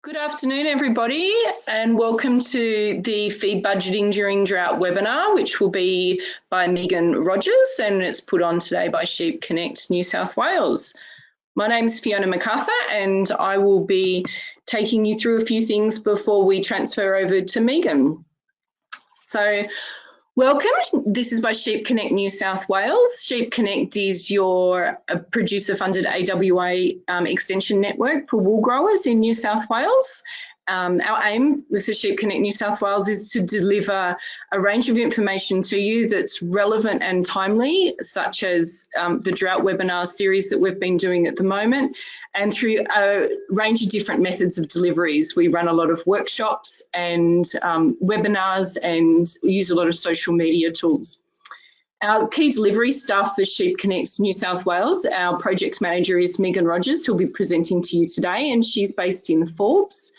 Good afternoon, everybody, and welcome to the Feed Budgeting During Drought webinar, which will be by Megan Rogers, and it's put on today by Sheep Connect New South Wales. My name's Fiona MacArthur, and I will be taking you through a few things before we transfer over to Megan. So, welcome. This is by Sheep Connect New South Wales. Sheep Connect is your producer-funded AWA extension network for wool growers in New South Wales. Our aim with the Sheep Connect New South Wales is to deliver a range of information to you that's relevant and timely, such as the Drought webinar series that we've been doing at the moment, and through a range of different methods of deliveries. We run a lot of workshops and webinars and use a lot of social media tools. Our key delivery staff for Sheep Connect New South Wales, our project manager is Megan Rogers, who'll be presenting to you today, and she's based in Forbes.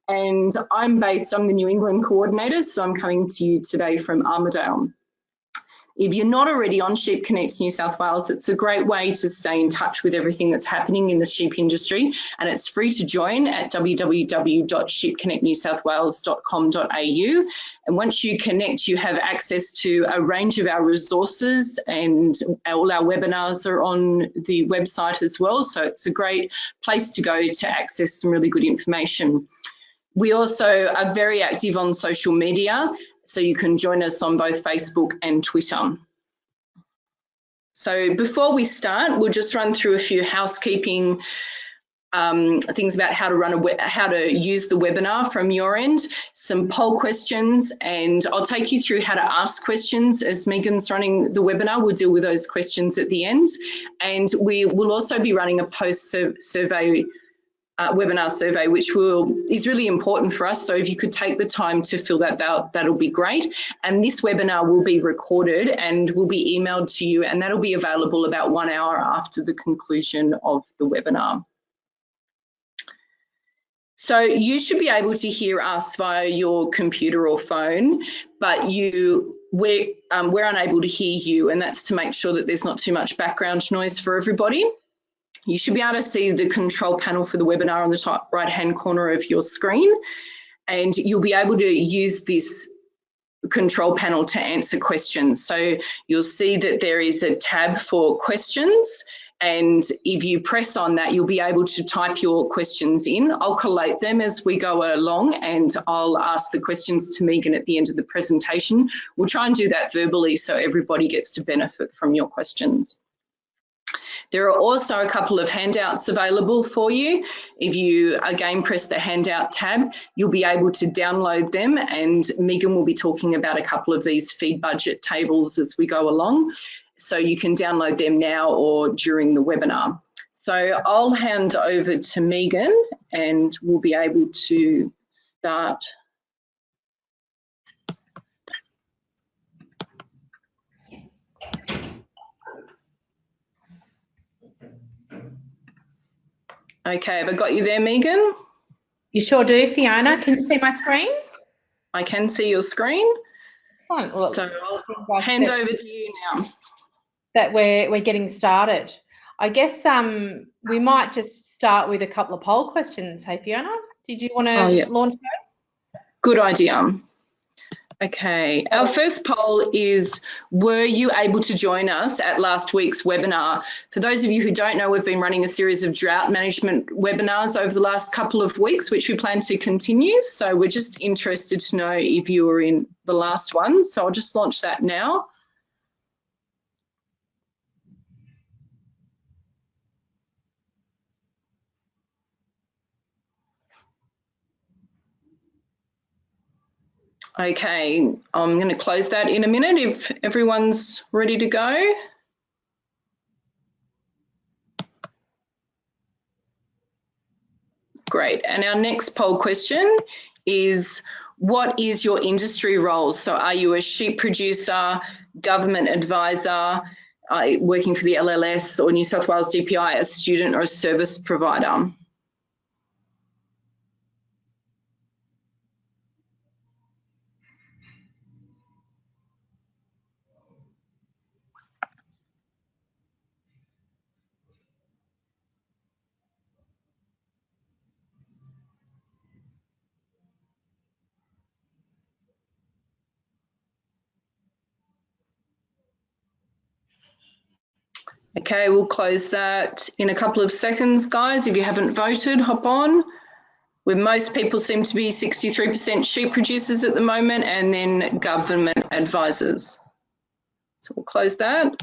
And I'm the New England coordinator, so I'm coming to you today from Armidale. If you're not already on Sheep Connect New South Wales, it's a great way to stay in touch with everything that's happening in the sheep industry, and it's free to join at www.sheepconnectnewsouthwales.com.au. And once you connect, you have access to a range of our resources, and all our webinars are on the website as well, so it's a great place to go to access some really good information. We also are very active on social media, so you can join us on both Facebook and Twitter. So before we start, we'll just run through a few housekeeping things about how to use the webinar from your end, some poll questions, and I'll take you through how to ask questions as Megan's running the webinar. We'll deal with those questions at the end, and we will also be running a post-survey webinar survey, which is really important for us. So if you could take the time to fill that out, that'll be great. And this webinar will be recorded and will be emailed to you, and that'll be available about 1 hour after the conclusion of the webinar. So you should be able to hear us via your computer or phone, but we're unable to hear you, and that's to make sure that there's not too much background noise for everybody. You should be able to see the control panel for the webinar on the top right-hand corner of your screen, and you'll be able to use this control panel to answer questions. So you'll see that there is a tab for questions, and if you press on that, you'll be able to type your questions in. I'll collate them as we go along, and I'll ask the questions to Megan at the end of the presentation. We'll try and do that verbally so everybody gets to benefit from your questions. There are also a couple of handouts available for you. If you again press the handout tab, you'll be able to download them, and Megan will be talking about a couple of these feed budget tables as we go along. So you can download them now or during the webinar. So I'll hand over to Megan and we'll be able to start. Okay, have I got you there, Megan? You sure do, Fiona. Can you see my screen? I can see your screen. Excellent. Well, so I'll hand over to you now. That we're getting started. I guess we might just start with a couple of poll questions. Hey, Fiona, did you want to launch those? Good idea. Okay, our first poll is, were you able to join us at last week's webinar? For those of you who don't know, we've been running a series of drought management webinars over the last couple of weeks, which we plan to continue. So we're just interested to know if you were in the last one. So I'll just launch that now. Okay, I'm going to close that in a minute if everyone's ready to go. Great, and our next poll question is, what is your industry role? So are you a sheep producer, government advisor, working for the LLS or New South Wales DPI, a student or a service provider? Okay, we'll close that in a couple of seconds, guys. If you haven't voted, hop on. Where most people seem to be 63% sheep producers at the moment, and then government advisors. So we'll close that.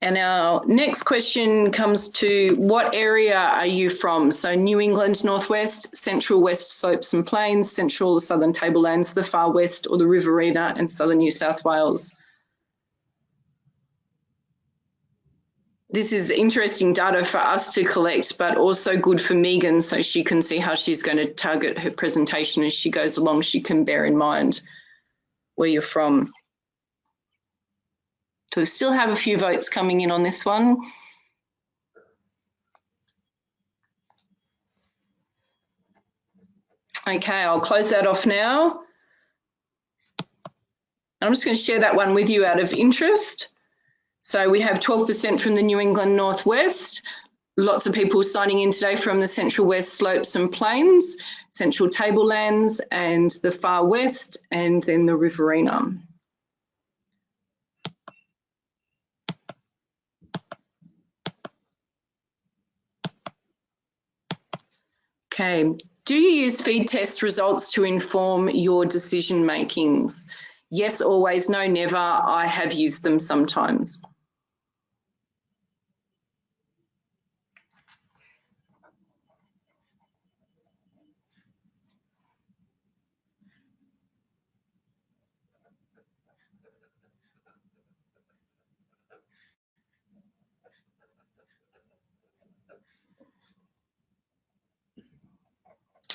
And our next question comes to, what area are you from? So New England Northwest, Central West Slopes and Plains, Central Southern Tablelands, the Far West, or the Riverina and Southern New South Wales. This is interesting data for us to collect, but also good for Megan so she can see how she's going to target her presentation as she goes along. She can bear in mind where you're from. So we still have a few votes coming in on this one. Okay, I'll close that off now. I'm just going to share that one with you out of interest. So we have 12% from the New England Northwest. Lots of people signing in today from the Central West Slopes and Plains, Central Tablelands and the Far West, and then the Riverina. Okay, do you use feed test results to inform your decision makings? Yes, always, no, never. I have used them sometimes.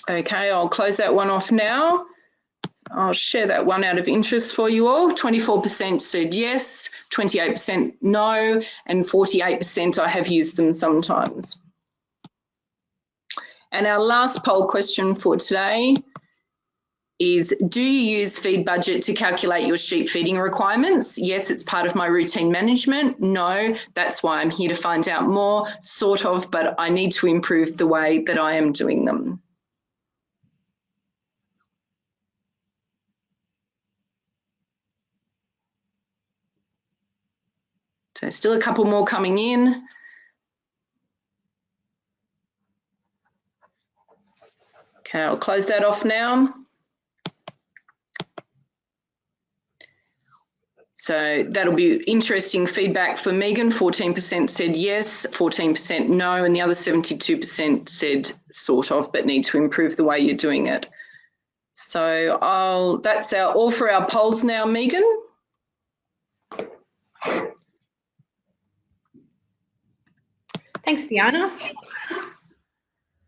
Okay, I'll close that one off now. I'll share that one out of interest for you all. 24% said yes, 28% no, and 48% I have used them sometimes. And our last poll question for today is, do you use feed budget to calculate your sheep feeding requirements? Yes, it's part of my routine management. No, that's why I'm here to find out more, sort of, but I need to improve the way that I am doing them. So still a couple more coming in. Okay, I'll close that off now. So that'll be interesting feedback for Megan. 14% said yes, 14% no, and the other 72% said sort of, but need to improve the way you're doing it. So that's all for our polls now, Megan. Thanks, Fiona.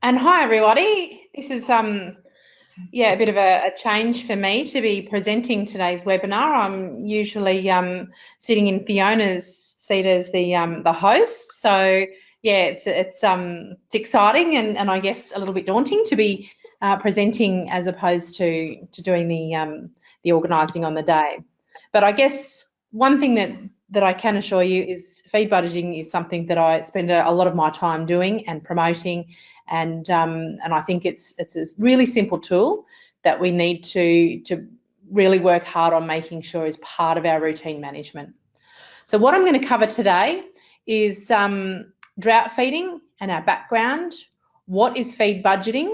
And hi, everybody. This is a bit of a change for me to be presenting today's webinar. I'm usually sitting in Fiona's seat as the host. So yeah, it's exciting and I guess a little bit daunting to be presenting as opposed to doing the organising on the day. But I guess one thing that I can assure you is feed budgeting is something that I spend a lot of my time doing and promoting, and I think it's a really simple tool that we need to really work hard on making sure is part of our routine management. So what I'm going to cover today is drought feeding and our background, what is feed budgeting,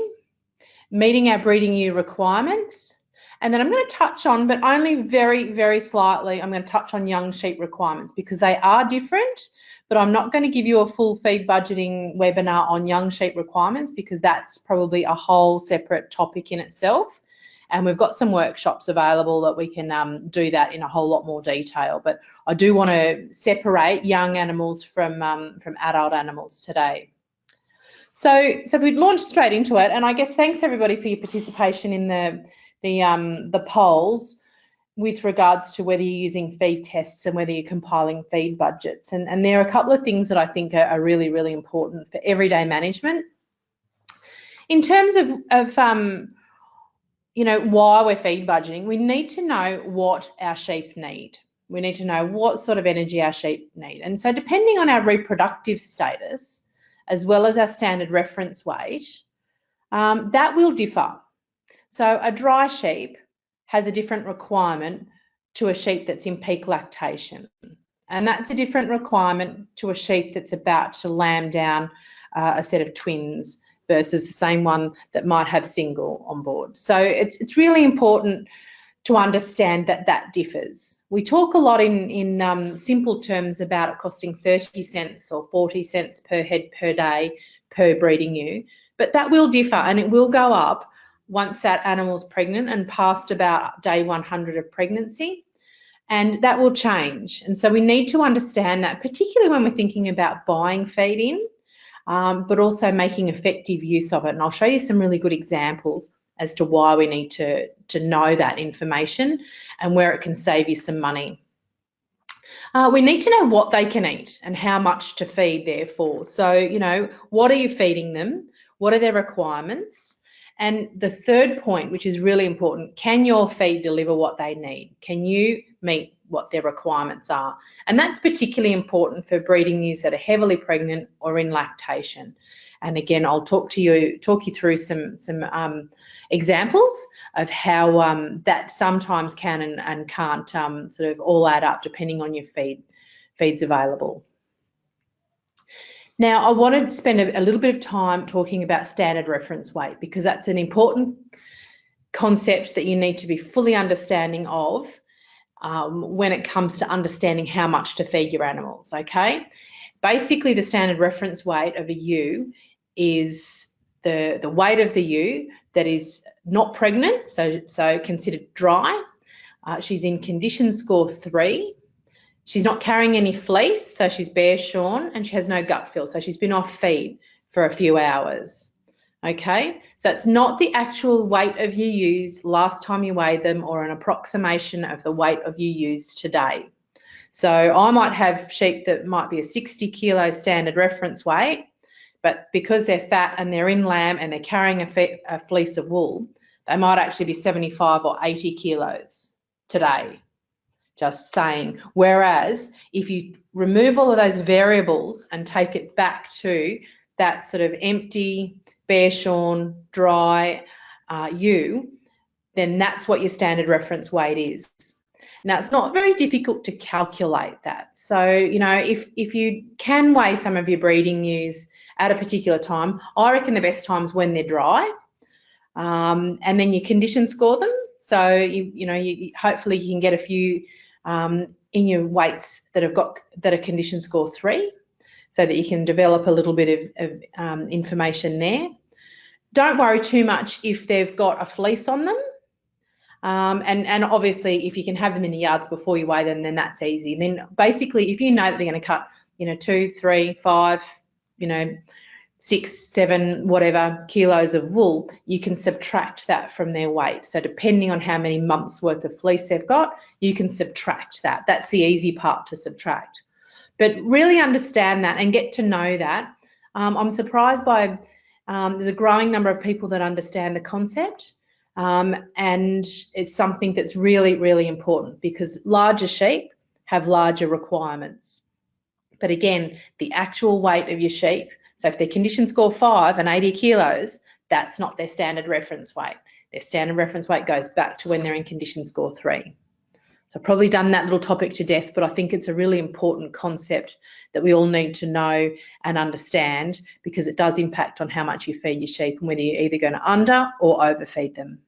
meeting our breeding year requirements, and then I'm going to touch on, but only very, very slightly, I'm going to touch on young sheep requirements because they are different, but I'm not going to give you a full feed budgeting webinar on young sheep requirements because that's probably a whole separate topic in itself. And we've got some workshops available that we can do that in a whole lot more detail. But I do want to separate young animals from adult animals today. So we launched straight into it, and I guess thanks everybody for your participation in the polls with regards to whether you're using feed tests and whether you're compiling feed budgets. And there are a couple of things that I think are really, really important for everyday management. In terms of why we're feed budgeting, we need to know what our sheep need. We need to know what sort of energy our sheep need. And so depending on our reproductive status, as well as our standard reference weight, that will differ. So a dry sheep has a different requirement to a sheep that's in peak lactation. And that's a different requirement to a sheep that's about to lamb down a set of twins versus the same one that might have single on board. So it's really important to understand that that differs. We talk a lot in simple terms about it costing 30 cents or 40 cents per head per day per breeding ewe, but that will differ and it will go up once that animal's pregnant and past about day 100 of pregnancy, and that will change. And so we need to understand that, particularly when we're thinking about buying feed in, but also making effective use of it. And I'll show you some really good examples as to why we need to know that information and where it can save you some money. We need to know what they can eat and how much to feed therefore. So, you know, what are you feeding them? What are their requirements? And the third point, which is really important, can your feed deliver what they need? Can you meet what their requirements are? And that's particularly important for breeding ewes that are heavily pregnant or in lactation. And again, I'll talk you through some examples of how that sometimes can and can't sort of all add up depending on your feeds available. Now, I wanted to spend a little bit of time talking about standard reference weight because that's an important concept that you need to be fully understanding of when it comes to understanding how much to feed your animals, okay? Basically, the standard reference weight of a ewe is the weight of the ewe that is not pregnant, so considered dry. She's in condition score 3. She's not carrying any fleece, so she's bare shorn, and she has no gut fill, so she's been off feed for a few hours. Okay, so it's not the actual weight of your ewes last time you weighed them or an approximation of the weight of your ewes today. So I might have sheep that might be a 60 kilo standard reference weight, but because they're fat and they're in lamb and they're carrying a fleece of wool, they might actually be 75 or 80 kilos today. Just saying. Whereas if you remove all of those variables and take it back to that sort of empty, bare shorn, dry ewe, then that's what your standard reference weight is. Now, it's not very difficult to calculate that. So, you know, if you can weigh some of your breeding ewes at a particular time, I reckon the best time's when they're dry, and then you condition score them. So, you hopefully you can get a few in your weights that are condition score 3, so that you can develop a little bit of information there. Don't worry too much if they've got a fleece on them. And obviously, if you can have them in the yards before you weigh them, then that's easy. And then basically, if you know that they're going to cut, 2, 3, 5, 6, 7, whatever kilos of wool, you can subtract that from their weight. So depending on how many months worth of fleece they've got, you can subtract that. That's the easy part to subtract. But really understand that and get to know that. I'm surprised by there's a growing number of people that understand the concept. And it's something that's really, really important because larger sheep have larger requirements. But again, the actual weight of your sheep, so if they're condition score 5 and 80 kilos, that's not their standard reference weight. Their standard reference weight goes back to when they're in condition score 3. So I've probably done that little topic to death, but I think it's a really important concept that we all need to know and understand because it does impact on how much you feed your sheep and whether you're either going to under or overfeed them.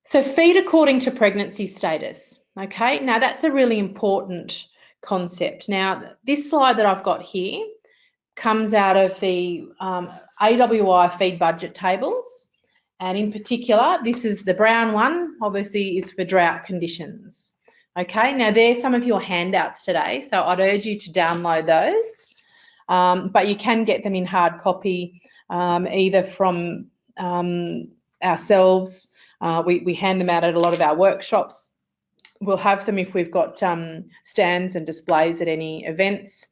So feed according to pregnancy status. Okay, now that's a really important concept. Now this slide that I've got here comes out of the AWI feed budget tables, and in particular this is the brown one, obviously is for drought conditions. Okay, now there's some of your handouts today, so I'd urge you to download those, but you can get them in hard copy either from ourselves. We hand them out at a lot of our workshops. We'll have them if we've got stands and displays at any events.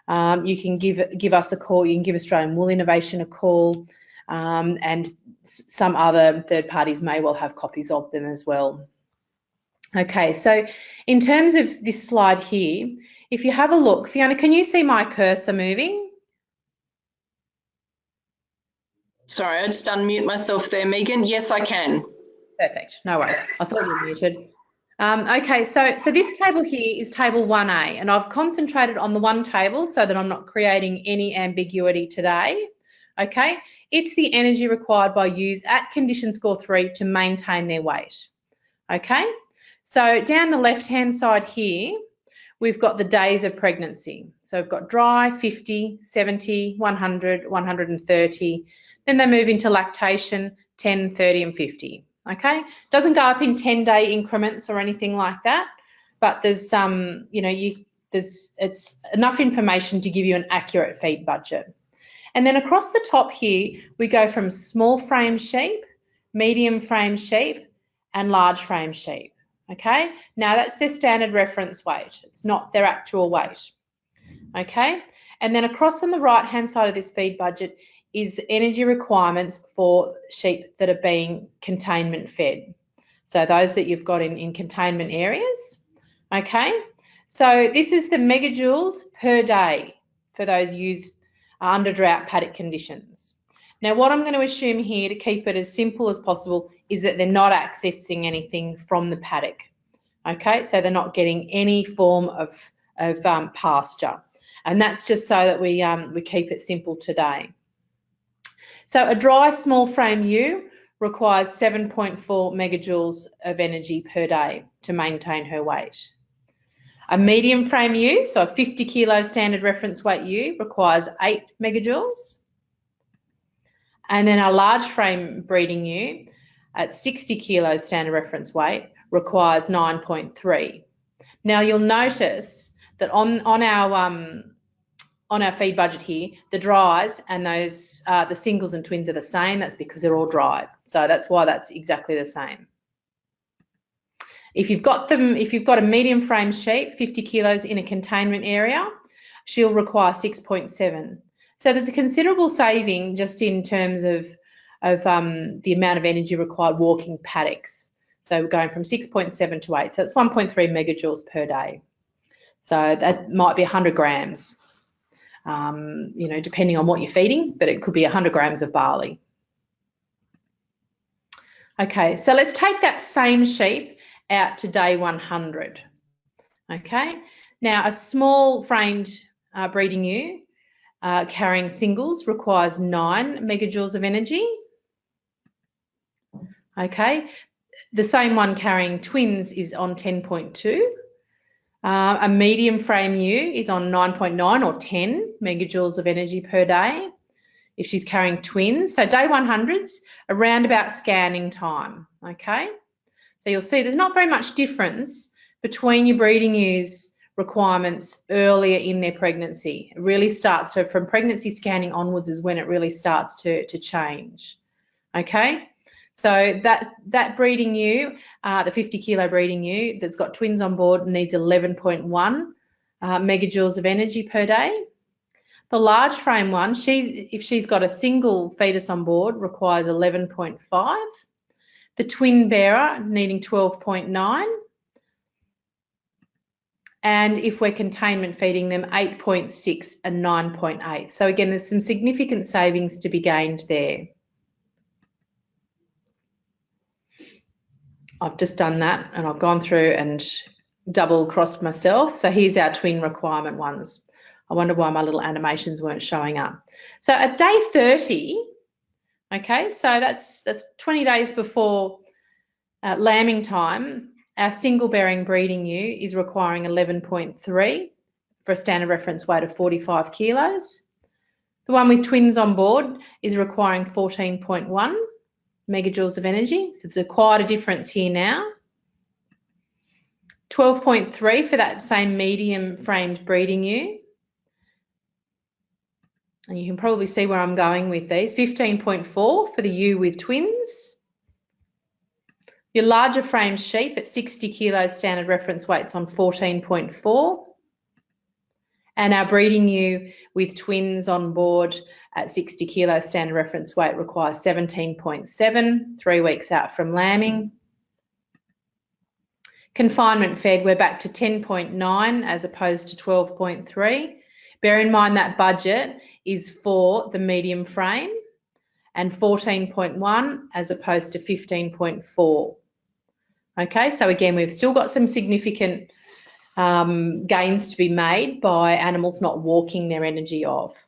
You can give us a call. You can give Australian Wool Innovation a call, and some other third parties may well have copies of them as well. Okay, so in terms of this slide here, if you have a look, Fiona, can you see my cursor moving? Sorry, I just unmute myself there, Megan. Yes, I can. Perfect, no worries. I thought you were muted. Okay, so this table here is table 1A, and I've concentrated on the one table so that I'm not creating any ambiguity today. Okay, it's the energy required by ewes at condition score 3 to maintain their weight. Okay, so down the left-hand side here, we've got the days of pregnancy. So we've got dry, 50, 70, 100, 130. Then they move into lactation, 10, 30, and 50. Okay, doesn't go up in 10-day increments or anything like that, but there's it's enough information to give you an accurate feed budget. And then across the top here, we go from small frame sheep, medium frame sheep, and large frame sheep. Okay, now that's their standard reference weight. It's not their actual weight. Okay, and then across on the right-hand side of this feed budget is energy requirements for sheep that are being containment fed. So those that you've got in containment areas. Okay, so this is the megajoules per day for those used under drought paddock conditions. Now, what I'm going to assume here to keep it as simple as possible is that they're not accessing anything from the paddock. Okay, so they're not getting any form of pasture, and that's just so that we keep it simple today. So a dry small frame ewe requires 7.4 megajoules of energy per day to maintain her weight. A medium frame ewe, so a 50 kilo standard reference weight ewe, requires 8 megajoules. And then a large frame breeding ewe at 60 kilos standard reference weight requires 9.3. Now you'll notice that on our feed budget here, the dries and those the singles and twins are the same. That's because they're all dried. So that's why that's exactly the same. If you've got a medium frame sheep, 50 kilos in a containment area, she'll require 6.7. So there's a considerable saving just in terms of the amount of energy required walking paddocks. So we're going from 6.7 to 8. So it's 1.3 megajoules per day. So that might be 100 grams, depending on what you're feeding, but it could be 100 grams of barley. Okay, so let's take that same sheep out to day 100. Okay, now a small framed breeding ewe carrying singles requires 9 megajoules of energy. Okay, the same one carrying twins is on 10.2. A medium frame ewe is on 9.9 or 10 megajoules of energy per day if she's carrying twins. So day 100's around about scanning time. Okay, so you'll see there's not very much difference between your breeding ewes requirements earlier in their pregnancy. It really starts, so from pregnancy scanning onwards is when it really starts to change. Okay, so that breeding ewe, the 50 kilo breeding ewe that's got twins on board needs 11.1 megajoules of energy per day. The large frame one, if she's got a single fetus on board, requires 11.5. The twin bearer needing 12.9. And if we're containment feeding them, 8.6 and 9.8. So again, there's some significant savings to be gained there. I've just done that and I've gone through and double crossed myself. So here's our twin requirement ones. I wonder why my little animations weren't showing up. So at day 30, okay, so that's 20 days before lambing time, our single bearing breeding ewe is requiring 11.3 for a standard reference weight of 45 kilos. The one with twins on board is requiring 14.1 megajoules of energy. So there's quite a difference here now. 12.3 for that same medium framed breeding ewe. And you can probably see where I'm going with these. 15.4 for the ewe with twins. Your larger frame sheep at 60 kilos standard reference weights on 14.4. And our breeding ewe with twins on board at 60 kilos standard reference weight requires 17.7, 3 weeks out from lambing. Confinement fed, we're back to 10.9 as opposed to 12.3. Bear in mind that budget is for the medium frame and 14.1 as opposed to 15.4. Okay, so again, we've still got some significant gains to be made by animals not walking their energy off.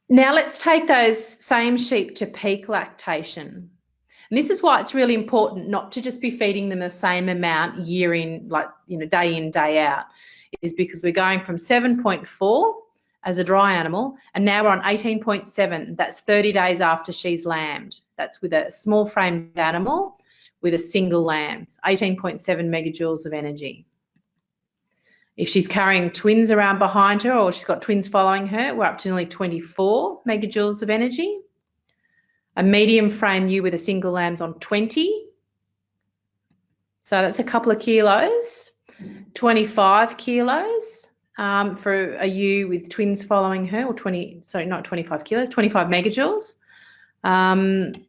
Now let's take those same sheep to peak lactation. And this is why it's really important not to just be feeding them the same amount year in, like, day in, day out, is because we're going from 7.4 as a dry animal, and now we're on 18.7. That's 30 days after she's lambed. That's with a small framed animal with a single lamb. It's 18.7 megajoules of energy. If she's carrying twins around behind her, or she's got twins following her, we're up to nearly 24 megajoules of energy. A medium frame ewe with a single lamb's on 20. So that's a couple of kilos. 25 kilos for a ewe with twins following her, or 25 megajoules. And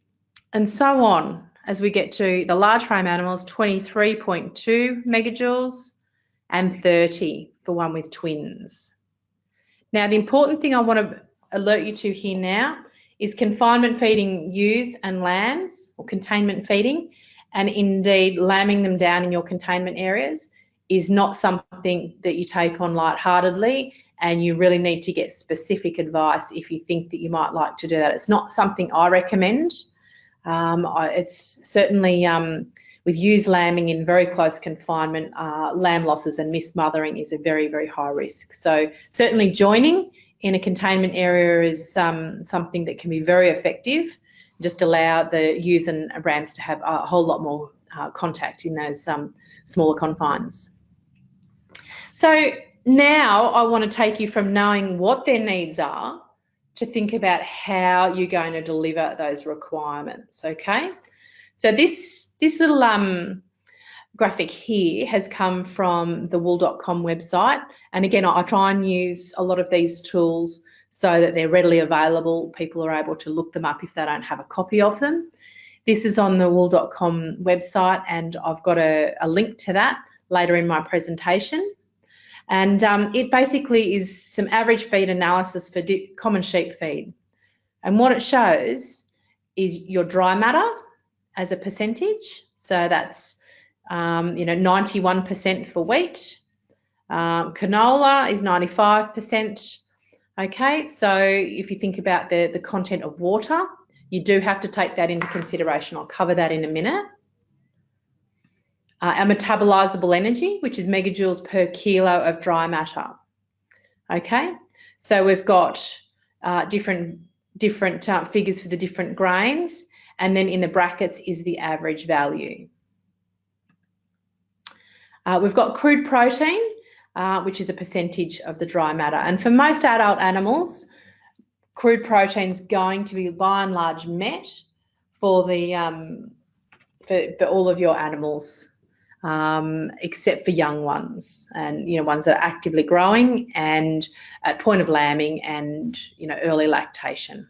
so on as we get to the large frame animals, 23.2 megajoules and 30 for one with twins. Now, the important thing I want to alert you to here now is confinement feeding ewes and lambs, or containment feeding, and indeed lambing them down in your containment areas is not something that you take on lightheartedly, and you really need to get specific advice if you think that you might like to do that. It's not something I recommend. It's certainly with ewes lambing in very close confinement, lamb losses and mismothering is a very, very high risk. So certainly joining in a containment area is something that can be very effective. Just allow the ewes and rams to have a whole lot more contact in those smaller confines. So now I want to take you from knowing what their needs are to think about how you're going to deliver those requirements, okay? So this little graphic here has come from the wool.com website, and again, I try and use a lot of these tools so that they're readily available. People are able to look them up if they don't have a copy of them. This is on the wool.com website, and I've got a link to that later in my presentation. And it basically is some average feed analysis for common sheep feed. And what it shows is your dry matter as a percentage. So that's 91% for wheat. Canola is 95%. Okay, so if you think about the content of water, you do have to take that into consideration. I'll cover that in a minute. Our metabolizable energy, which is megajoules per kilo of dry matter. Okay, so we've got different figures for the different grains, and then in the brackets is the average value. We've got crude protein, which is a percentage of the dry matter, and for most adult animals, crude protein is going to be by and large met for the for all of your animals. Except for young ones, and ones that are actively growing and at point of lambing and early lactation.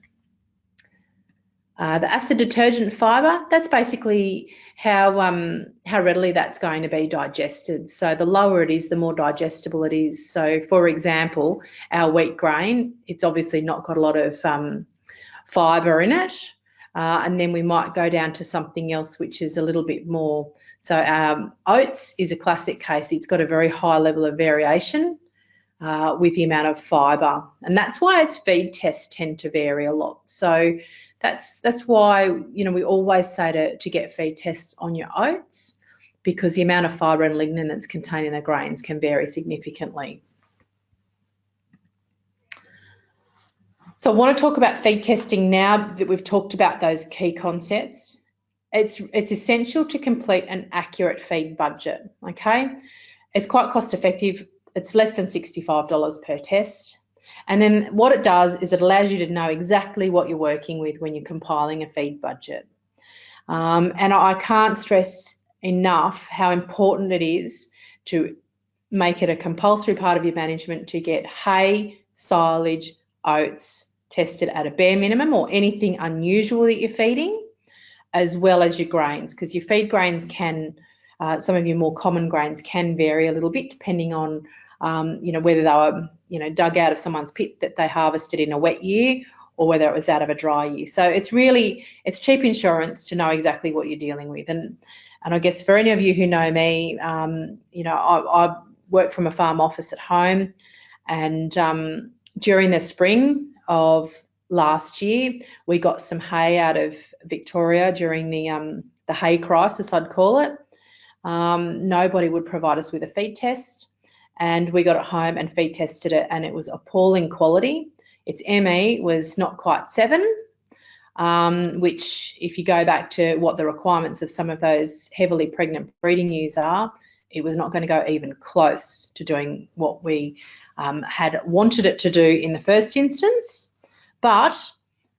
The acid detergent fibre, that's basically how readily that's going to be digested. So the lower it is, the more digestible it is. So for example, our wheat grain, it's obviously not got a lot of fibre in it. And then we might go down to something else which is a little bit more. So oats is a classic case. It's got a very high level of variation with the amount of fibre, and that's why its feed tests tend to vary a lot. So that's why we always say to get feed tests on your oats, because the amount of fibre and lignin that's contained in the grains can vary significantly. So I want to talk about feed testing now that we've talked about those key concepts. It's essential to complete an accurate feed budget, okay? It's quite cost effective. It's less than $65 per test. And then what it does is it allows you to know exactly what you're working with when you're compiling a feed budget. And I can't stress enough how important it is to make it a compulsory part of your management to get hay, silage, oats tested at a bare minimum, or anything unusual that you're feeding, as well as your grains, because your feed grains can, some of your more common grains can vary a little bit depending on, whether they were, dug out of someone's pit that they harvested in a wet year, or whether it was out of a dry year. So it's cheap insurance to know exactly what you're dealing with. And I guess for any of you who know me, you know, I work from a farm office at home, and during the spring of last year, we got some hay out of Victoria during the hay crisis, I'd call it. Nobody would provide us with a feed test, and we got it home and feed tested it, and it was appalling quality. Its ME was not quite 7, which, if you go back to what the requirements of some of those heavily pregnant breeding ewes are, it was not going to go even close to doing what we had wanted it to do in the first instance. But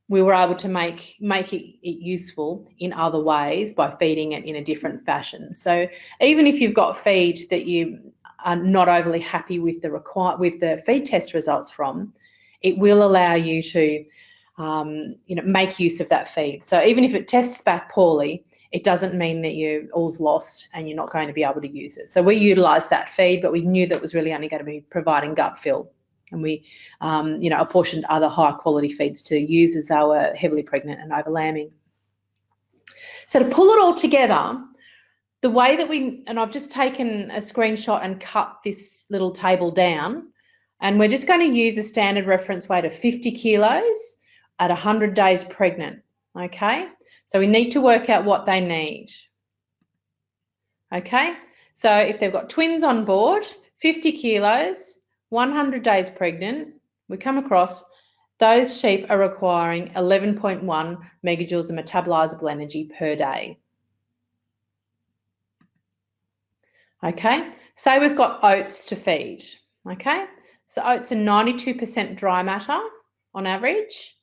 we were able to make it useful in other ways by feeding it in a different fashion. So even if you've got feed that you are not overly happy with the feed test results from, it will allow you to you know, make use of that feed. So even if it tests back poorly, it doesn't mean that all's lost and you're not going to be able to use it. So we utilised that feed, but we knew that was really only going to be providing gut fill. And we, you know, apportioned other high quality feeds to use as they were heavily pregnant and over lambing. So to pull it all together, the way that and I've just taken a screenshot and cut this little table down, and we're just going to use a standard reference weight of 50 kilos at 100 days pregnant, okay? So we need to work out what they need, okay? So if they've got twins on board, 50 kilos, 100 days pregnant, we come across those sheep are requiring 11.1 megajoules of metabolizable energy per day. Okay, so we've got oats to feed, okay? So oats are 92% dry matter on average.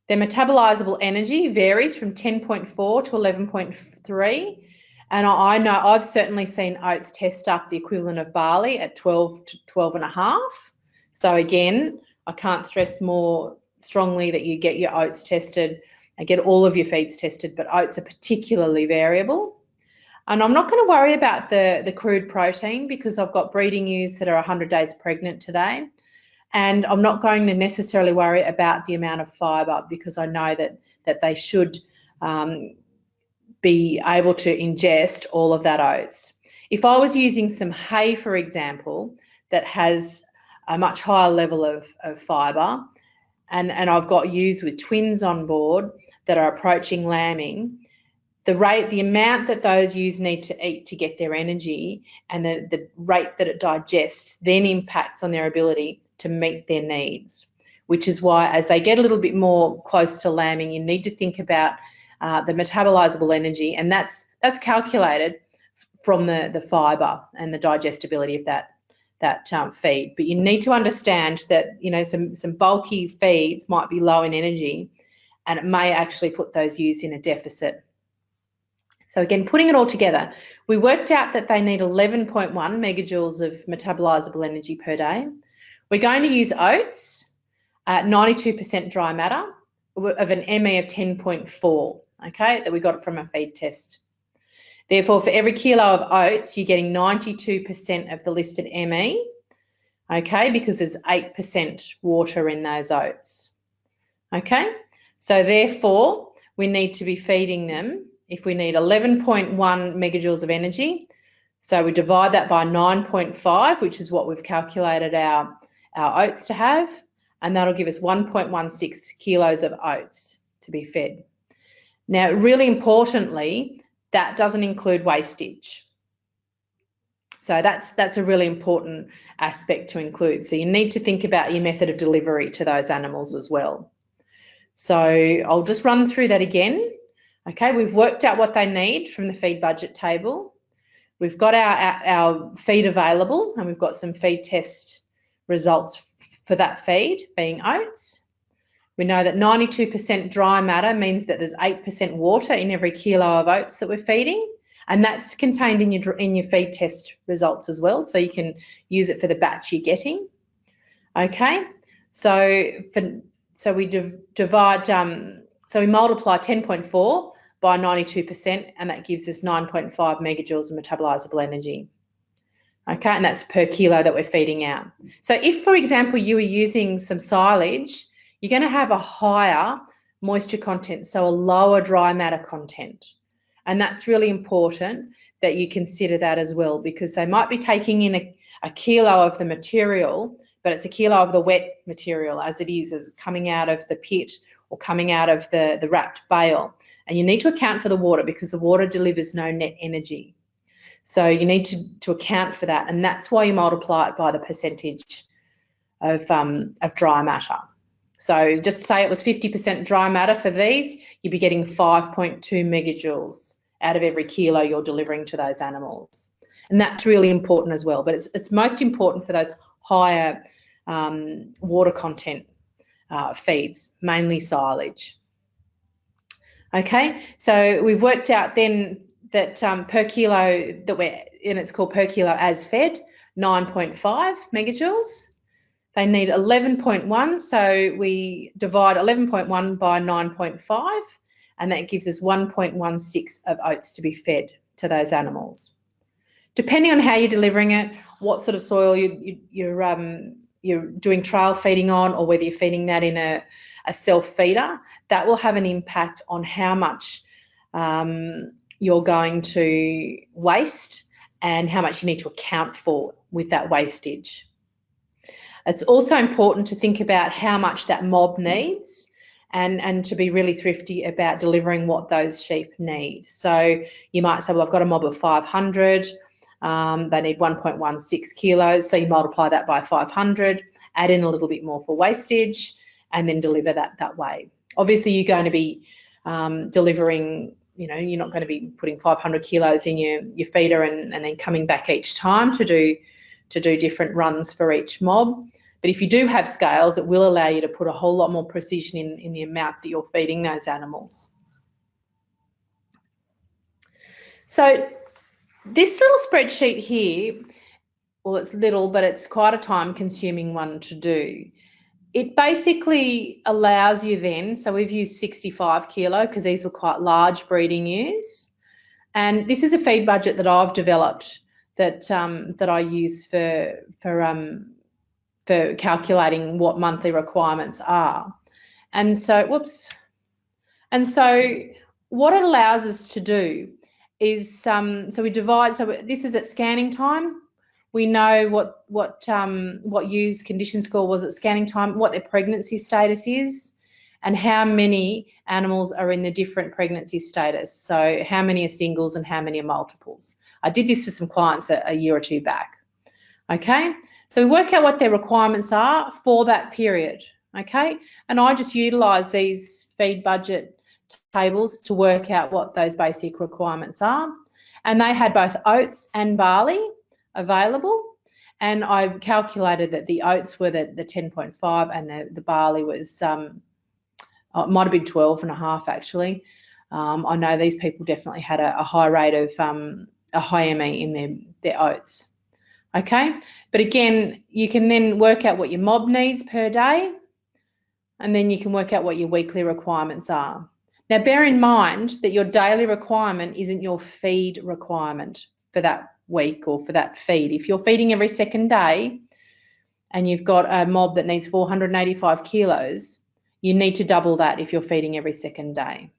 Their metabolizable energy varies from 10.4 to 11.3. And I know I've certainly seen oats test up the equivalent of barley at 12 to 12.5. So again, I can't stress more strongly that you get your oats tested and get all of your feeds tested, but oats are particularly variable. And I'm not going to worry about the crude protein because I've got breeding ewes that are 100 days pregnant today. And I'm not going to necessarily worry about the amount of fibre because I know that they should be able to ingest all of that oats. If I was using some hay, for example, that has a much higher level of fibre, and I've got ewes with twins on board that are approaching lambing, the amount that those ewes need to eat to get their energy and the rate that it digests then impacts on their ability to meet their needs, which is why as they get a little bit more close to lambing, you need to think about the metabolizable energy, and that's calculated from the fibre and the digestibility of that feed. But you need to understand that, you know, some bulky feeds might be low in energy, and it may actually put those ewes in a deficit. So again, putting it all together, we worked out that they need 11.1 megajoules of metabolizable energy per day. We're going to use oats at 92% dry matter of an ME of 10.4, okay, that we got from a feed test. Therefore, for every kilo of oats, you're getting 92% of the listed ME, okay, because there's 8% water in those oats, okay? So therefore, we need to be feeding them, if we need 11.1 megajoules of energy, so we divide that by 9.5, which is what we've calculated our oats to have, and that'll give us 1.16 kilos of oats to be fed. Now, really importantly, that doesn't include wastage. So that's a really important aspect to include. So you need to think about your method of delivery to those animals as well. So I'll just run through that again. Okay, we've worked out what they need from the feed budget table. We've got our feed available, and we've got some feed test results for that feed, being oats. We know that 92% dry matter means that there's 8% water in every kilo of oats that we're feeding, and that's contained in your feed test results as well, so you can use it for the batch you're getting. Okay, so we divide, so we multiply 10.4 by 92%, and that gives us 9.5 megajoules of metabolizable energy. Okay, and that's per kilo that we're feeding out. So if, for example, you were using some silage, you're going to have a higher moisture content, so a lower dry matter content. And that's really important that you consider that as well, because they might be taking in a kilo of the material, but it's a kilo of the wet material as it's coming out of the pit or coming out of the wrapped bale. And you need to account for the water, because the water delivers no net energy. So you need to account for that, and that's why you multiply it by the percentage of dry matter. So just say it was 50% dry matter for these, you'd be getting 5.2 megajoules out of every kilo you're delivering to those animals. And that's really important as well, but it's most important for those higher water content feeds, mainly silage. Okay, so we've worked out then that per kilo and it's called per kilo as fed, 9.5 megajoules. They need 11.1, so we divide 11.1 by 9.5, and that gives us 1.16 of oats to be fed to those animals. Depending on how you're delivering it, what sort of soil you're doing trail feeding on, or whether you're feeding that in a self-feeder, that will have an impact on how much you're going to waste and how much you need to account for with that wastage. It's also important to think about how much that mob needs and to be really thrifty about delivering what those sheep need. So you might say, well, I've got a mob of 500, they need 1.16 kilos, so you multiply that by 500, add in a little bit more for wastage, and then deliver that way. Obviously, you're going to be delivering, you're not going to be putting 500 kilos in your feeder and then coming back each time to do different runs for each mob. But if you do have scales, it will allow you to put a whole lot more precision in the amount that you're feeding those animals. So this little spreadsheet here, well, it's little, but it's quite a time-consuming one to do. It basically allows you then, so we've used 65 kilo because these were quite large breeding ewes. And this is a feed budget that I've developed that I use for calculating what monthly requirements are. And so, what it allows us to do is, so we divide, so this is at scanning time. We know what ewes' condition score was at scanning time, what their pregnancy status is, and how many animals are in the different pregnancy status. So how many are singles and how many are multiples. I did this for some clients a year or two back. Okay, so we work out what their requirements are for that period. Okay, and I just utilise these feed budget tables to work out what those basic requirements are. And they had both oats and barley available, and I calculated that the oats were the 10.5 and the barley was it might have been 12.5 actually. I know these people definitely had a high rate of a high ME in their oats. Okay, but again, you can then work out what your mob needs per day, and then you can work out what your weekly requirements are. Now, bear in mind that your daily requirement isn't your feed requirement for that week or for that feed. If you're feeding every second day and you've got a mob that needs 485 kilos, you need to double that if you're feeding every second day.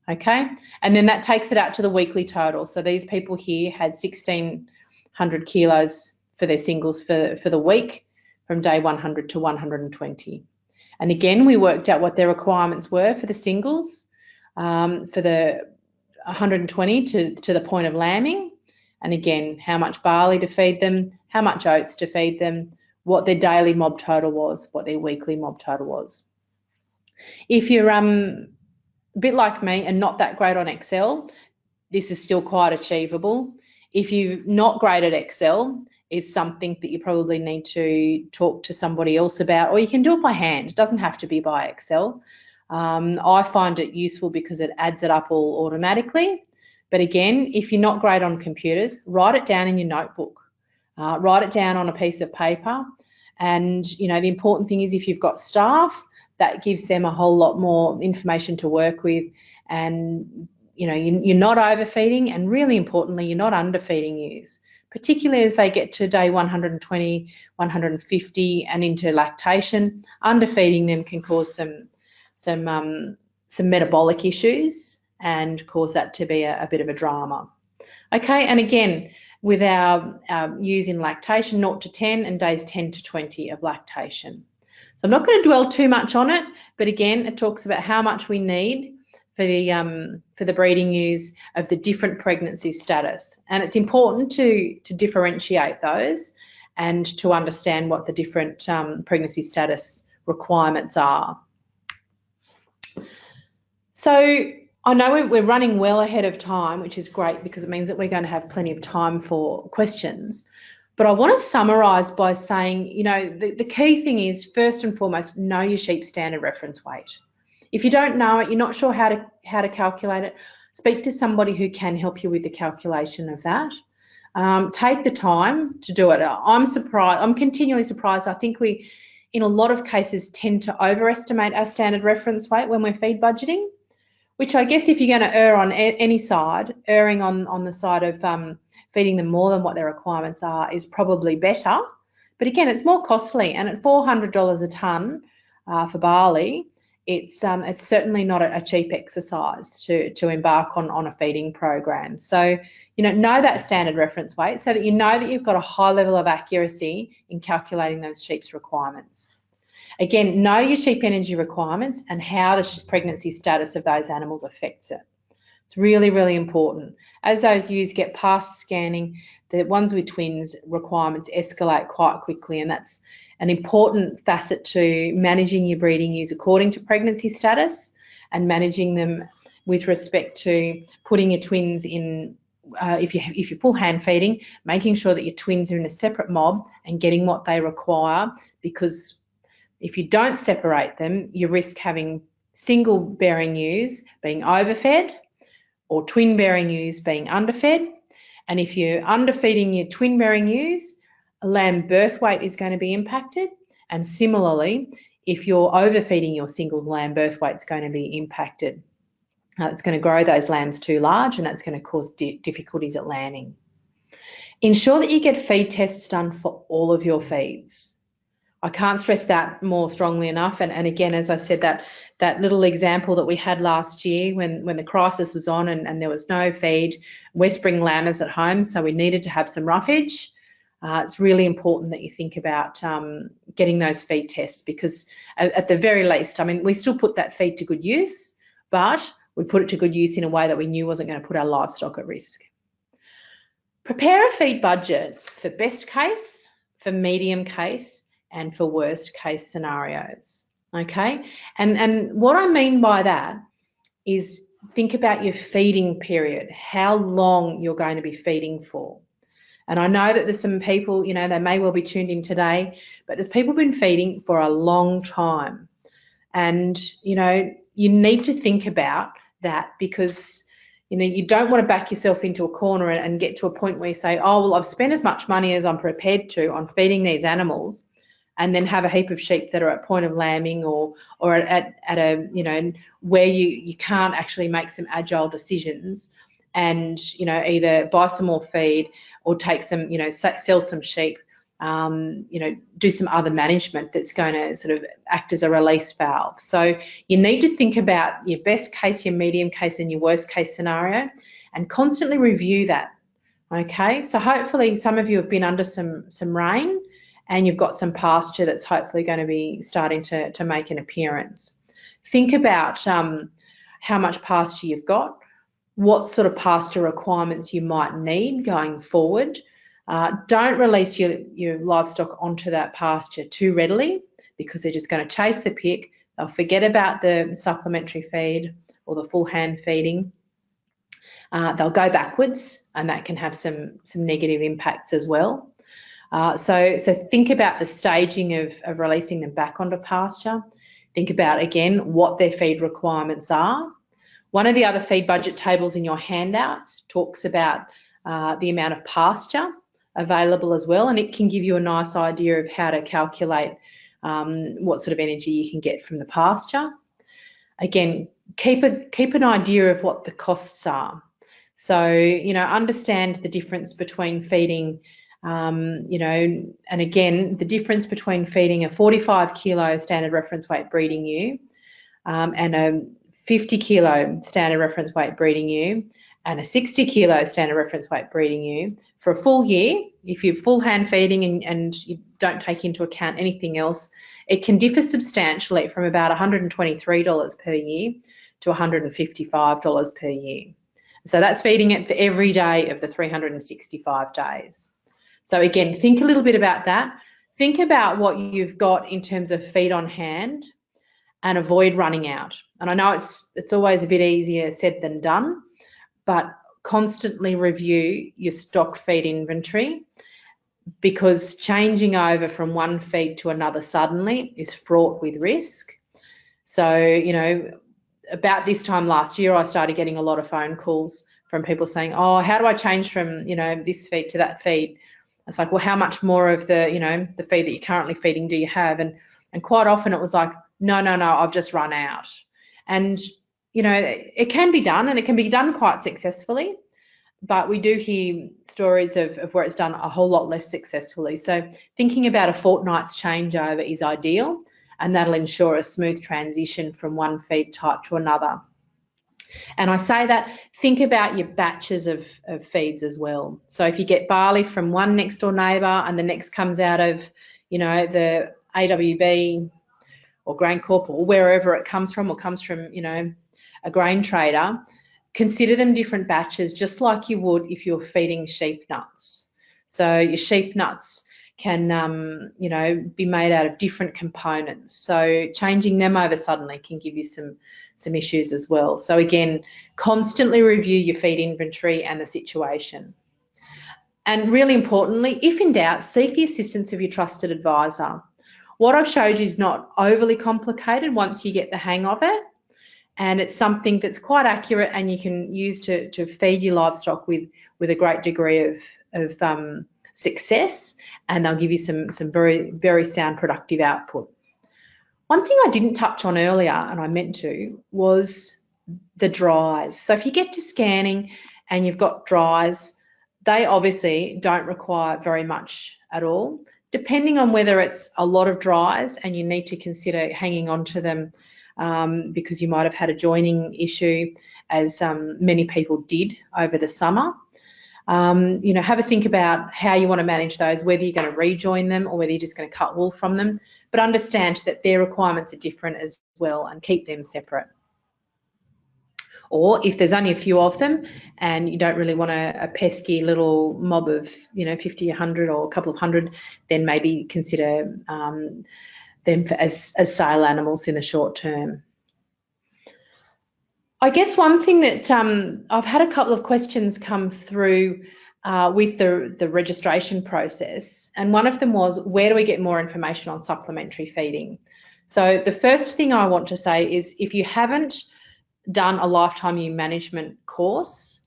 Okay, and then that takes it out to the weekly total. So these people here had 1,600 kilos for their singles for the week from day 100 to 120. And again, we worked out what their requirements were for the singles, for the 120 to the point of lambing. And again, how much barley to feed them, how much oats to feed them, what their daily mob total was, what their weekly mob total was. If you're a bit like me and not that great on Excel, this is still quite achievable. If you're not great at Excel, it's something that you probably need to talk to somebody else about, or you can do it by hand. It doesn't have to be by Excel. I find it useful because it adds it up all automatically. But again, if you're not great on computers, write it down in your notebook. Write it down on a piece of paper. And, the important thing is if you've got staff, that gives them a whole lot more information to work with. And, you're not overfeeding, and really importantly, you're not underfeeding ewes, particularly as they get to day 120, 150 and into lactation. Underfeeding them can cause some metabolic issues and cause that to be a bit of a drama. Okay, and again, with our ewes in lactation, 0 to 10 and days 10 to 20 of lactation. So I'm not going to dwell too much on it, but again, it talks about how much we need for the breeding ewes of the different pregnancy status. And it's important to differentiate those and to understand what the different pregnancy status requirements are. So I know we're running well ahead of time, which is great because it means that we're going to have plenty of time for questions. But I want to summarise by saying, you know, the key thing is, first and foremost, know your sheep standard reference weight. If you don't know it, you're not sure how to calculate it, speak to somebody who can help you with the calculation of that. Take the time to do it. I'm continually surprised. I think we, in a lot of cases, tend to overestimate our standard reference weight when we're feed budgeting, which I guess if you're going to err on any side, erring on the side of feeding them more than what their requirements are is probably better. But again, it's more costly, and at $400 a tonne for barley, it's certainly not a cheap exercise to embark on a feeding program. So, you know that standard reference weight so that you know that you've got a high level of accuracy in calculating those sheep's requirements. Again, know your sheep energy requirements and how the pregnancy status of those animals affects it. It's really, really important. As those ewes get past scanning, the ones with twins requirements escalate quite quickly, and that's an important facet to managing your breeding ewes according to pregnancy status and managing them with respect to putting your twins in, if you're full hand feeding, making sure that your twins are in a separate mob and getting what they require, because if you don't separate them, you risk having single bearing ewes being overfed or twin bearing ewes being underfed. And if you're underfeeding your twin bearing ewes, lamb birth weight is going to be impacted. And similarly, if you're overfeeding your single lamb, birth weight is going to be impacted. It's going to grow those lambs too large, and that's going to cause difficulties at lambing. Ensure that you get feed tests done for all of your feeds. I can't stress that more strongly enough. And again, as I said, that little example that we had last year when the crisis was on and there was no feed, we're spring lambers at home, so we needed to have some roughage. It's really important that you think about getting those feed tests, because at the very least, I mean, we still put that feed to good use, but we put it to good use in a way that we knew wasn't going to put our livestock at risk. Prepare a feed budget for best case, for medium case, and for worst case scenarios, okay? And what I mean by that is think about your feeding period, how long you're going to be feeding for. And I know that there's some people, you know, they may well be tuned in today, but there's people who've been feeding for a long time. And, you know, you need to think about that, because, you know, you don't want to back yourself into a corner and get to a point where you say, oh, well, I've spent as much money as I'm prepared to on feeding these animals, and then have a heap of sheep that are at point of lambing or at a, you know, where you can't actually make some agile decisions and, you know, either buy some more feed or take some, you know, sell some sheep, you know, do some other management that's going to sort of act as a release valve. So you need to think about your best case, your medium case, and your worst case scenario, and constantly review that, okay? So hopefully some of you have been under some rain, and you've got some pasture that's hopefully going to be starting to make an appearance. Think about how much pasture you've got, what sort of pasture requirements you might need going forward. Don't release your livestock onto that pasture too readily, because they're just going to chase the pick. They'll forget about the supplementary feed or the full hand feeding. They'll go backwards, and that can have some negative impacts as well. So think about the staging of releasing them back onto pasture. Think about, again, what their feed requirements are. One of the other feed budget tables in your handouts talks about the amount of pasture available as well, and it can give you a nice idea of how to calculate what sort of energy you can get from the pasture. Again, keep an idea of what the costs are. So, you know, understand the difference between feeding, you know, and again, the difference between feeding a 45 kilo standard reference weight breeding ewe and a 50 kilo standard reference weight breeding ewe and a 60 kilo standard reference weight breeding ewe for a full year. If you're full hand feeding and you don't take into account anything else, it can differ substantially from about $123 per year to $155 per year. So that's feeding it for every day of the 365 days. So again, think a little bit about that. Think about what you've got in terms of feed on hand and avoid running out. And I know it's always a bit easier said than done, but constantly review your stock feed inventory, because changing over from one feed to another suddenly is fraught with risk. So, you know, about this time last year, I started getting a lot of phone calls from people saying, oh, how do I change from, you know, this feed to that feed? It's like, well, how much more of the, you know, the feed that you're currently feeding do you have? And quite often it was like, no, I've just run out. And, you know, it can be done, and it can be done quite successfully, but we do hear stories of where it's done a whole lot less successfully. So thinking about a fortnight's changeover is ideal, and that'll ensure a smooth transition from one feed type to another. And I say that, think about your batches of feeds as well. So if you get barley from one next door neighbour and the next comes out of, you know, the AWB or GrainCorp or wherever it comes from, or comes from, you know, a grain trader, consider them different batches, just like you would if you're feeding sheep nuts. So your sheep nuts can, you know, be made out of different components. So changing them over suddenly can give you some issues as well. So again, constantly review your feed inventory and the situation. And really importantly, if in doubt, seek the assistance of your trusted advisor. What I've showed you is not overly complicated once you get the hang of it. And it's something that's quite accurate and you can use to feed your livestock with a great degree of success, and they'll give you some very, very sound productive output. One thing I didn't touch on earlier, and I meant to, was the dries. So if you get to scanning and you've got dries, they obviously don't require very much at all. Depending on whether it's a lot of dries and you need to consider hanging on to them because you might have had a joining issue, as many people did over the summer. You know, have a think about how you want to manage those, whether you're going to rejoin them or whether you're just going to cut wool from them. But understand that their requirements are different as well, and keep them separate. Or if there's only a few of them and you don't really want a pesky little mob of, you know, 50, 100 or a couple of hundred, then maybe consider them as sale animals in the short term. I guess one thing that I've had a couple of questions come through with the registration process, and one of them was, where do we get more information on supplementary feeding? So the first thing I want to say is, if you haven't done a lifetime ewe management course,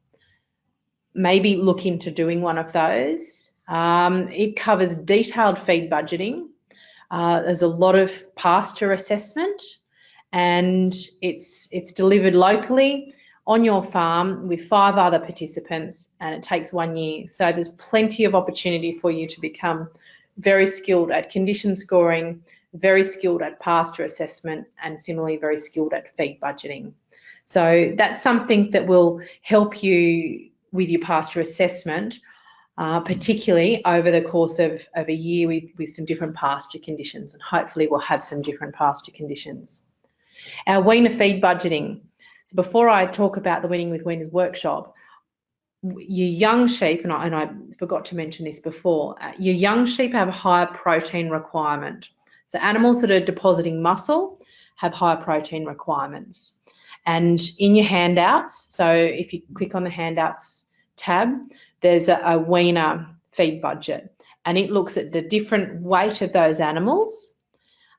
maybe look into doing one of those. It covers detailed feed budgeting. There's a lot of pasture assessment, and it's delivered locally on your farm with 5 other participants, and it takes 1 year. So there's plenty of opportunity for you to become very skilled at condition scoring, very skilled at pasture assessment, and similarly very skilled at feed budgeting. So that's something that will help you with your pasture assessment, particularly over the course of a year with some different pasture conditions, and hopefully we'll have some different pasture conditions. Our weaner feed budgeting. So before I talk about the Weaning with Weaners workshop, your young sheep, and I forgot to mention this before, your young sheep have a higher protein requirement. So animals that are depositing muscle have higher protein requirements. And in your handouts, so if you click on the handouts tab, there's a weaner feed budget, and it looks at the different weight of those animals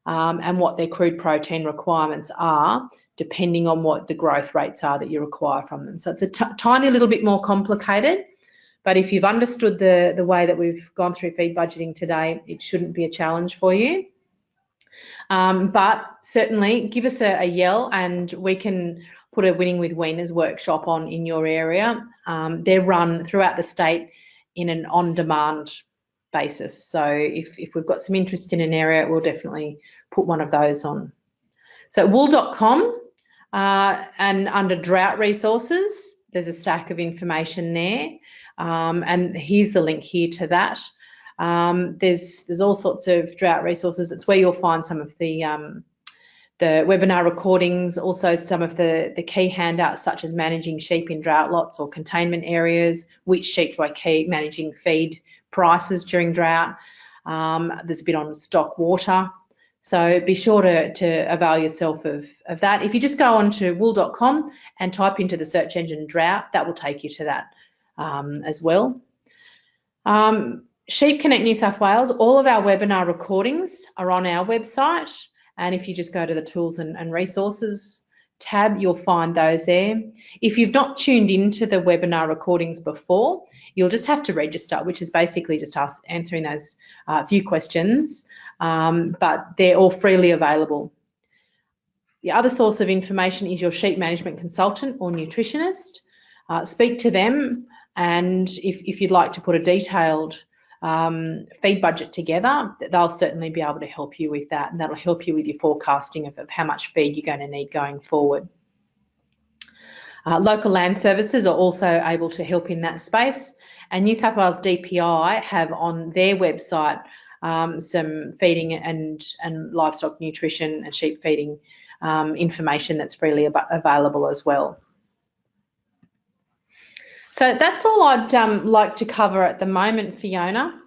and what their crude protein requirements are, depending on what the growth rates are that you require from them. So it's a tiny little bit more complicated, but if you've understood the way that we've gone through feed budgeting today, it shouldn't be a challenge for you. But certainly give us a yell, and we can put a Winning with Weaners workshop on in your area. They're run throughout the state in an on-demand basis. So if we've got some interest in an area, we'll definitely put one of those on. So wool.com and under drought resources, there's a stack of information there. And here's the link here to that. There's all sorts of drought resources. It's where you'll find some of the webinar recordings, also some of the key handouts such as managing sheep in drought lots or containment areas, which sheep do I keep, managing feed prices during drought. There's a bit on stock water. So be sure to avail yourself of that. If you just go on to wool.com and type into the search engine drought, that will take you to that as well. Sheep Connect New South Wales, all of our webinar recordings are on our website. And if you just go to the tools and resources tab, you'll find those there. If you've not tuned into the webinar recordings before, you'll just have to register, which is basically just answering those few questions, but they're all freely available. The other source of information is your sheep management consultant or nutritionist. Speak to them, and if you'd like to put a detailed feed budget together, they'll certainly be able to help you with that, and that'll help you with your forecasting of how much feed you're going to need going forward. Local land services are also able to help in that space, and New South Wales DPI have on their website some feeding and livestock nutrition and sheep feeding information that's freely available as well. So that's all I'd like to cover at the moment, Fiona.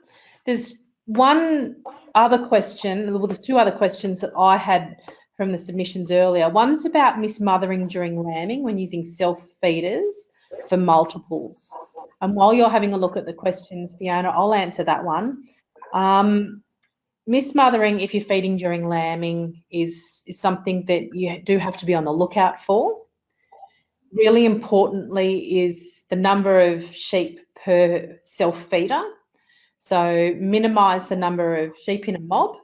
There's one other question, well, there's two other questions that I had from the submissions earlier. One's about mismothering during lambing when using self-feeders for multiples. And while you're having a look at the questions, Fiona, I'll answer that one. Mismothering, if you're feeding during lambing, is something that you do have to be on the lookout for. Really importantly is the number of sheep per self-feeder. So minimise the number of sheep in a mob,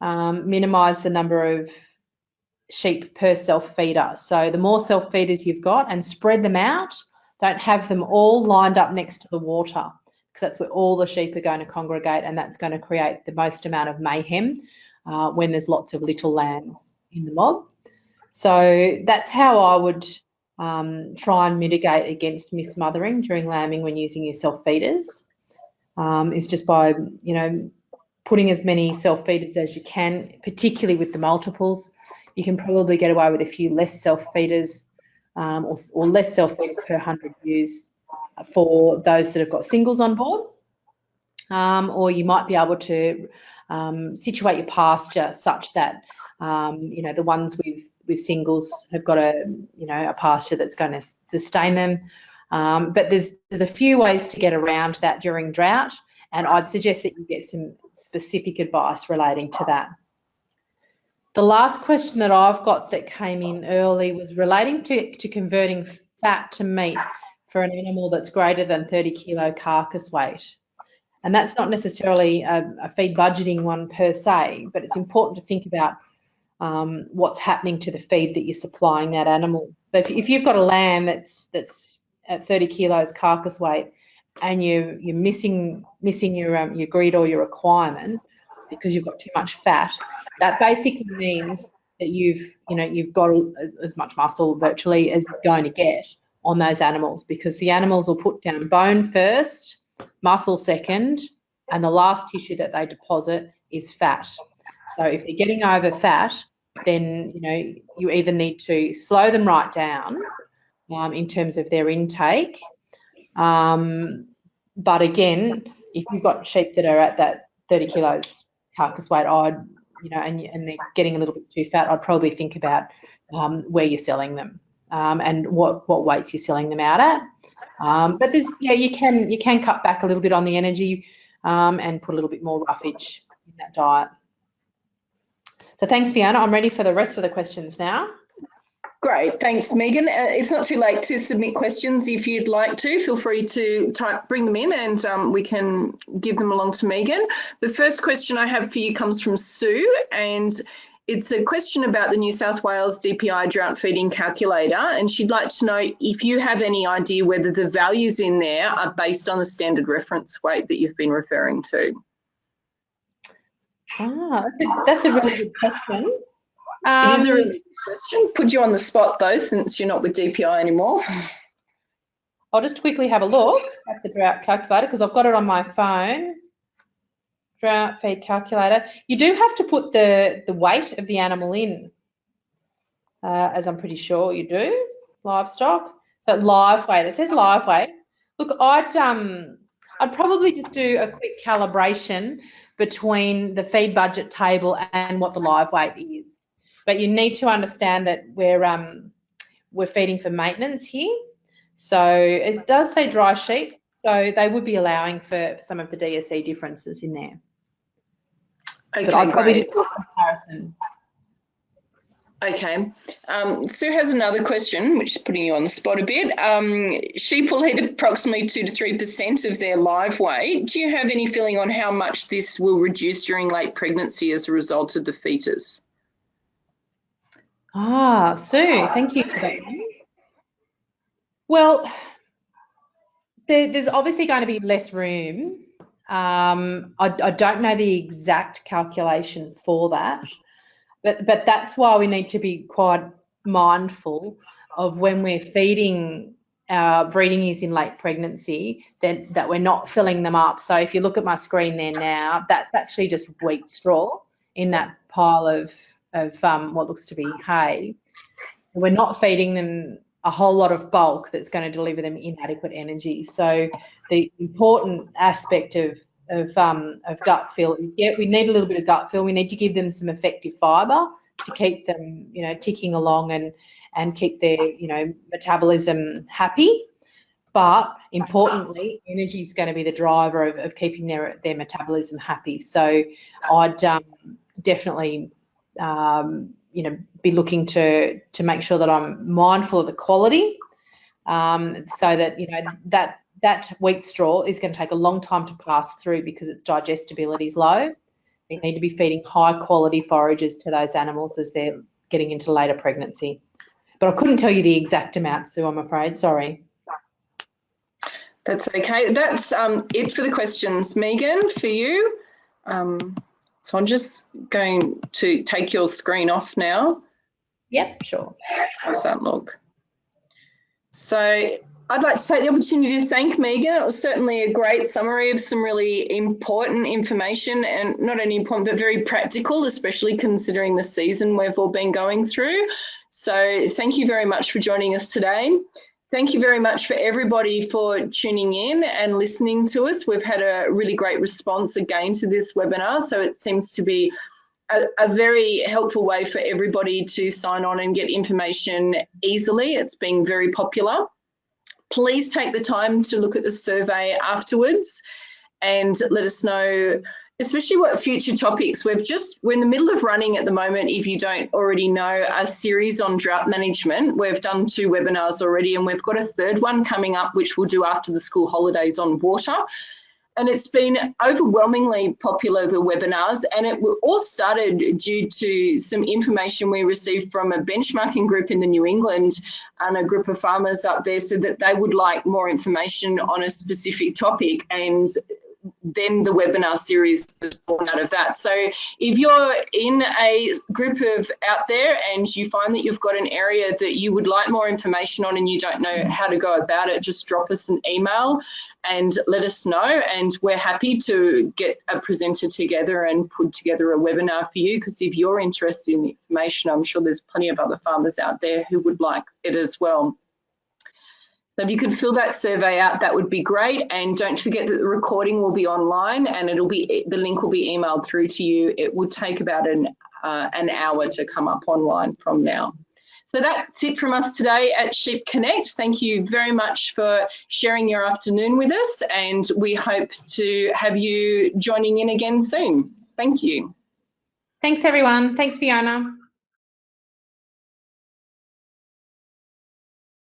minimise the number of sheep per self-feeder. So the more self-feeders you've got, and spread them out, don't have them all lined up next to the water, because that's where all the sheep are going to congregate, and that's going to create the most amount of mayhem when there's lots of little lambs in the mob. So that's how I would try and mitigate against mismothering during lambing when using your self-feeders, is just by, you know, putting as many self-feeders as you can, particularly with the multiples. You can probably get away with a few less self-feeders or less self-feeders per 100 ewes for those that have got singles on board, or you might be able to situate your pasture such that, you know, the ones with singles have got a pasture that's going to sustain them. But there's a few ways to get around that during drought, and I'd suggest that you get some specific advice relating to that. The last question that I've got that came in early was relating to converting fat to meat for an animal that's greater than 30 kilo carcass weight. And that's not necessarily a feed budgeting one per se, but it's important to think about what's happening to the feed that you're supplying that animal. So if you've got a lamb that's at 30 kilos carcass weight, and you're missing your greed or your requirement because you've got too much fat, that basically means that you've got as much muscle virtually as you're going to get on those animals, because the animals will put down bone first, muscle second, and the last tissue that they deposit is fat. So if they're getting over fat, then you either need to slow them right down in terms of their intake. But again, if you've got sheep that are at that 30 kilos carcass weight, and they're getting a little bit too fat, I'd probably think about where you're selling them and what weights you're selling them out at. But you can cut back a little bit on the energy and put a little bit more roughage in that diet. So thanks, Fiona. I'm ready for the rest of the questions now. Great, thanks, Megan. It's not too late to submit questions if you'd like to. Feel free to bring them in, and we can give them along to Megan. The first question I have for you comes from Sue, and it's a question about the New South Wales DPI drought feeding calculator, and she'd like to know if you have any idea whether the values in there are based on the standard reference weight that you've been referring to. That's a really good question. It is a really good question. Put you on the spot though, since you're not with DPI anymore. I'll just quickly have a look at the drought calculator because I've got it on my phone. Drought feed calculator. You do have to put the weight of the animal in, as I'm pretty sure you do. Livestock. So live weight. It says live weight. Look, I'd probably just do a quick calibration between the feed budget table and what the live weight is. But you need to understand that we're feeding for maintenance here. So it does say dry sheep, so they would be allowing for some of the DSE differences in there. Okay, but I'll probably just do a comparison. Okay. Sue has another question, which is putting you on the spot a bit. Sheep will eat approximately 2 to 3% of their live weight. Do you have any feeling on how much this will reduce during late pregnancy as a result of the fetus? Sue, thank you for that. Well, there's obviously going to be less room. I don't know the exact calculation for that, but that's why we need to be quite mindful of when we're feeding our breeding ewes in late pregnancy that we're not filling them up. So if you look at my screen there now, that's actually just wheat straw in that pile of what looks to be hay. We're not feeding them a whole lot of bulk that's going to deliver them inadequate energy. So the important aspect of gut fill is, we need a little bit of gut fill. We need to give them some effective fibre to keep them, ticking along and keep their, metabolism happy. But importantly, energy is going to be the driver of keeping their metabolism happy. So I'd definitely be looking to make sure that I'm mindful of the quality, so that that wheat straw is going to take a long time to pass through because its digestibility is low. You need to be feeding high quality forages to those animals as they're getting into later pregnancy. But I couldn't tell you the exact amount, Sue, I'm afraid. Sorry. That's okay. That's it for the questions. Megan, for you. So I'm just going to take your screen off now. Yep, sure. How's that look? So I'd like to take the opportunity to thank Megan. It was certainly a great summary of some really important information, and not only important, but very practical, especially considering the season we've all been going through. So thank you very much for joining us today. Thank you very much for everybody for tuning in and listening to us. We've had a really great response again to this webinar, so it seems to be a very helpful way for everybody to sign on and get information easily. It's been very popular. Please take the time to look at the survey afterwards and let us know, especially what future topics. We're in the middle of running at the moment, if you don't already know, a series on drought management. We've done 2 webinars already, and we've got a 3rd one coming up, which we'll do after the school holidays on water. And it's been overwhelmingly popular, the webinars, and it all started due to some information we received from a benchmarking group in the New England and a group of farmers up there, so that they would like more information on a specific topic, and then the webinar series was born out of that. So if you're in a group of out there and you find that you've got an area that you would like more information on and you don't know how to go about it, just drop us an email and let us know, and we're happy to get a presenter together and put together a webinar for you, because if you're interested in the information, I'm sure there's plenty of other farmers out there who would like it as well. So if you could fill that survey out, that would be great. And don't forget that the recording will be online, and the link will be emailed through to you. It will take about an hour to come up online from now. So that's it from us today at Sheep Connect. Thank you very much for sharing your afternoon with us, and we hope to have you joining in again soon. Thank you. Thanks, everyone. Thanks, Fiona.